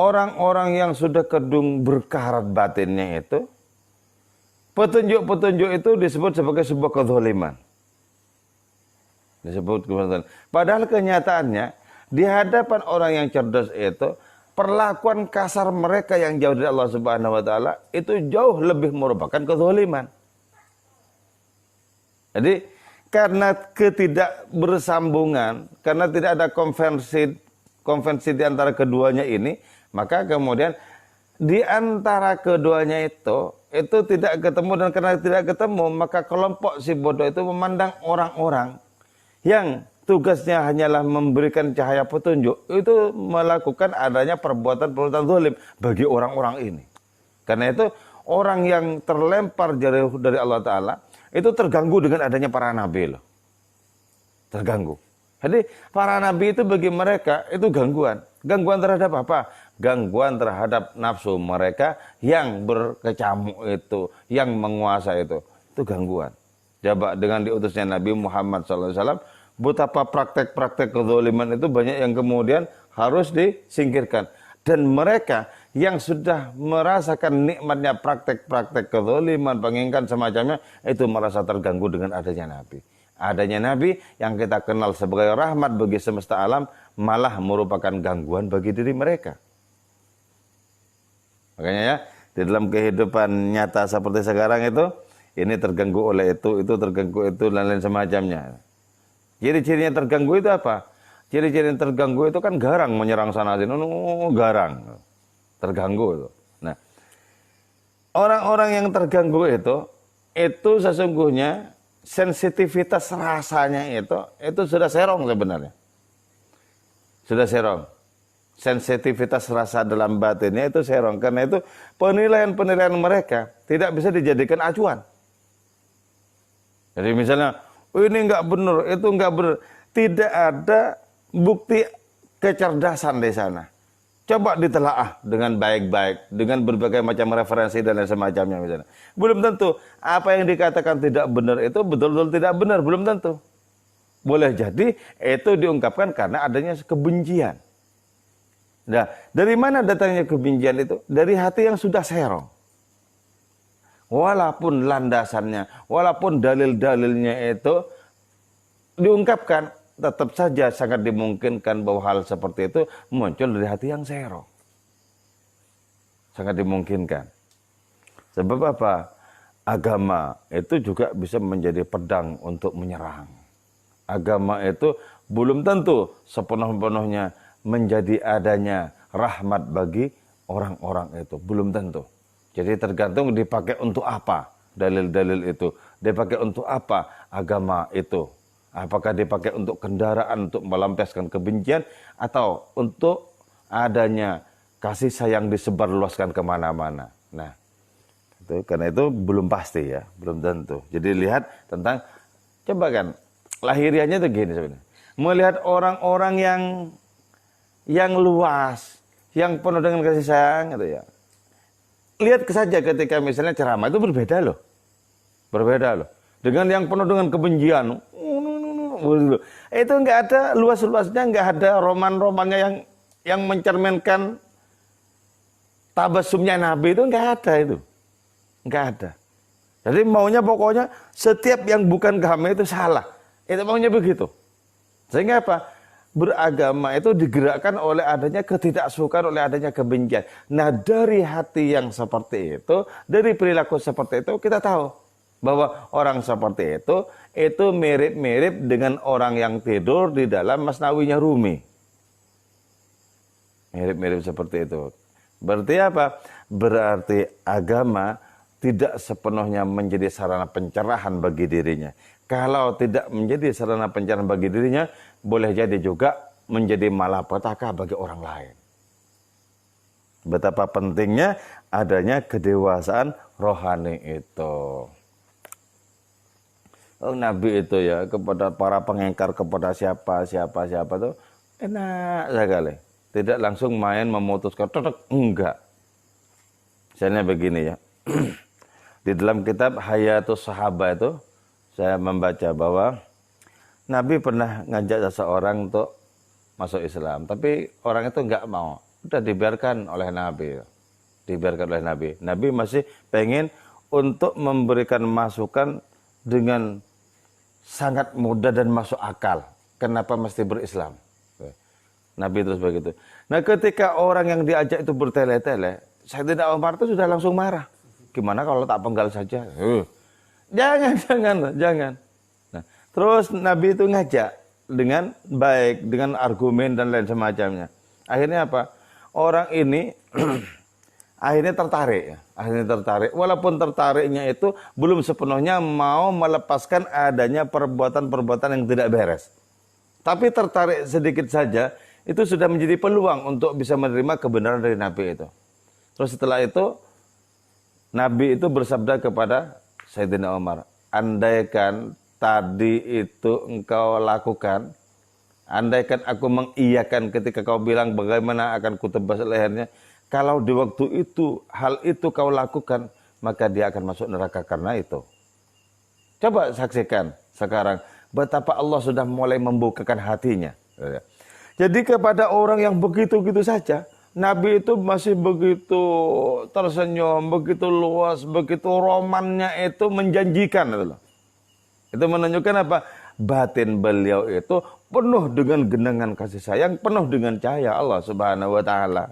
orang-orang yang sudah kedung berkarat batinnya itu, petunjuk-petunjuk itu disebut sebagai sebuah kezaliman. Disebut kezaliman. Padahal kenyataannya di hadapan orang yang cerdas itu, perlakuan kasar mereka yang jauh dari Allah Subhanahu wa taala itu jauh lebih merupakan kezaliman. Jadi karena ketidakbersambungan, karena tidak ada konvensi di antara keduanya ini, maka kemudian di antara keduanya itu tidak ketemu, dan karena tidak ketemu maka kelompok si bodoh itu memandang orang-orang yang tugasnya hanyalah memberikan cahaya petunjuk itu melakukan adanya perbuatan-perbuatan zalim bagi orang-orang ini. Karena itu orang yang terlempar jauh dari Allah Ta'ala itu terganggu dengan adanya para nabi loh. Terganggu. Jadi para nabi itu bagi mereka itu gangguan. Gangguan terhadap apa? Gangguan terhadap nafsu mereka yang berkecamuk itu, yang menguasai itu. Itu gangguan. Coba dengan diutusnya Nabi Muhammad SAW, betapa praktek-praktek kezaliman itu banyak yang kemudian harus disingkirkan. Dan mereka yang sudah merasakan nikmatnya praktek-praktek kezaliman, pengingkan semacamnya, itu merasa terganggu dengan adanya Nabi. Adanya Nabi yang kita kenal sebagai rahmat bagi semesta alam, malah merupakan gangguan bagi diri mereka. Makanya ya, di dalam kehidupan nyata seperti sekarang itu, ini terganggu oleh itu terganggu itu, dan lain semacamnya. Ciri-cirinya terganggu itu apa? Ciri-ciri terganggu itu kan garang menyerang sana sini, garang. Terganggu itu. Nah, orang-orang yang terganggu itu sesungguhnya sensitivitas rasanya itu sudah serong sebenarnya. Sudah serong. Sensitivitas rasa dalam batinnya itu serong. Karena itu penilaian-penilaian mereka tidak bisa dijadikan acuan. Jadi misalnya, oh ini enggak benar, itu enggak benar. Tidak ada bukti kecerdasan di sana. Coba ditelaah dengan baik-baik, dengan berbagai macam referensi dan lain semacamnya misalnya. Belum tentu apa yang dikatakan tidak benar itu betul-betul tidak benar, belum tentu. Boleh jadi itu diungkapkan karena adanya kebencian. Nah, dari mana datangnya kebencian itu? Dari hati yang sudah serong. Walaupun landasannya, walaupun dalil-dalilnya itu diungkapkan, tetap saja sangat dimungkinkan bahwa hal seperti itu muncul dari hati yang serong. Sangat dimungkinkan. Sebab apa? Agama itu juga bisa menjadi pedang untuk menyerang. Agama itu belum tentu sepenuh-penuhnya menjadi adanya rahmat bagi orang-orang itu. Belum tentu. Jadi tergantung dipakai untuk apa dalil-dalil itu. Dipakai untuk apa agama itu. Apakah dipakai untuk kendaraan, untuk melampiaskan kebencian, atau untuk adanya kasih sayang disebarluaskan kemana-mana. Nah, itu, karena itu belum pasti ya, belum tentu. Jadi lihat tentang, coba kan, lahiriahnya itu gini sebenarnya. Melihat orang-orang yang luas, yang penuh dengan kasih sayang, gitu ya. Lihat saja ketika misalnya ceramah itu berbeda loh. Berbeda loh. Dengan yang penuh dengan kebencian. Itu enggak ada luas-luasnya, enggak ada roman-romannya yang mencerminkan tabasumnya Nabi itu, enggak ada itu. Enggak ada. Jadi maunya pokoknya setiap yang bukan kami itu salah. Itu maunya begitu. Sehingga apa? Beragama itu digerakkan oleh adanya ketidaksukaan, oleh adanya kebencian. Nah, dari hati yang seperti itu, dari perilaku seperti itu, kita tahu bahwa orang seperti itu mirip-mirip dengan orang yang tidur di dalam masnawinya Rumi. Mirip-mirip seperti itu. Berarti apa? Berarti agama tidak sepenuhnya menjadi sarana pencerahan bagi dirinya. Kalau tidak menjadi sarana pencerahan bagi dirinya, boleh jadi juga menjadi malapetaka bagi orang lain. Betapa pentingnya adanya kedewasaan rohani itu. Oh, Nabi itu ya kepada para pengingkar, kepada siapa tuh enak sekali. Tidak langsung main memutuskan, enggak. Misalnya begini ya. Di dalam kitab Hayatus Sahabah itu saya membaca bahwa Nabi pernah ngajak seseorang untuk masuk Islam, tapi orang itu enggak mau. Udah dibiarkan oleh Nabi. Dibiarkan oleh Nabi. Nabi masih pengen untuk memberikan masukan dengan sangat mudah dan masuk akal. Kenapa mesti berislam? Nabi terus begitu. Nah ketika orang yang diajak itu bertele-tele, Sayyidina Umar itu sudah langsung marah. Gimana kalau tak penggal saja? Jangan. Nah, terus Nabi itu ngajak dengan baik, dengan argumen dan lain semacamnya. Akhirnya apa? Orang ini akhirnya tertarik. Akhirnya tertarik. Walaupun tertariknya itu belum sepenuhnya mau melepaskan adanya perbuatan-perbuatan yang tidak beres. Tapi tertarik sedikit saja, itu sudah menjadi peluang untuk bisa menerima kebenaran dari Nabi itu. Terus setelah itu, Nabi itu bersabda kepada Sayyidina Umar, andaikan tadi itu engkau lakukan, andaikan aku mengiyakan ketika kau bilang bagaimana akan kutebas lehernya, kalau di waktu itu, hal itu kau lakukan, maka dia akan masuk neraka karena itu. Coba saksikan sekarang, betapa Allah sudah mulai membukakan hatinya. Jadi kepada orang yang begitu-gitu saja, Nabi itu masih begitu tersenyum, begitu luas, begitu romannya itu menjanjikan. Itu menunjukkan apa? Batin beliau itu penuh dengan genangan kasih sayang, penuh dengan cahaya Allah Subhanahu wa taala.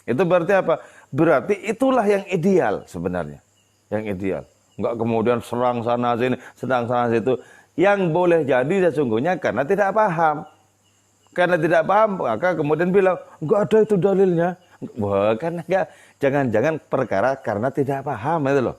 Itu berarti apa? Berarti itulah yang ideal sebenarnya. Yang ideal. Enggak kemudian serang sana sini, serang sana situ. Yang boleh jadi sesungguhnya karena tidak paham. Karena tidak paham, maka kemudian bilang, enggak ada itu dalilnya. Wah, kan enggak. Jangan-jangan perkara karena tidak paham itu loh.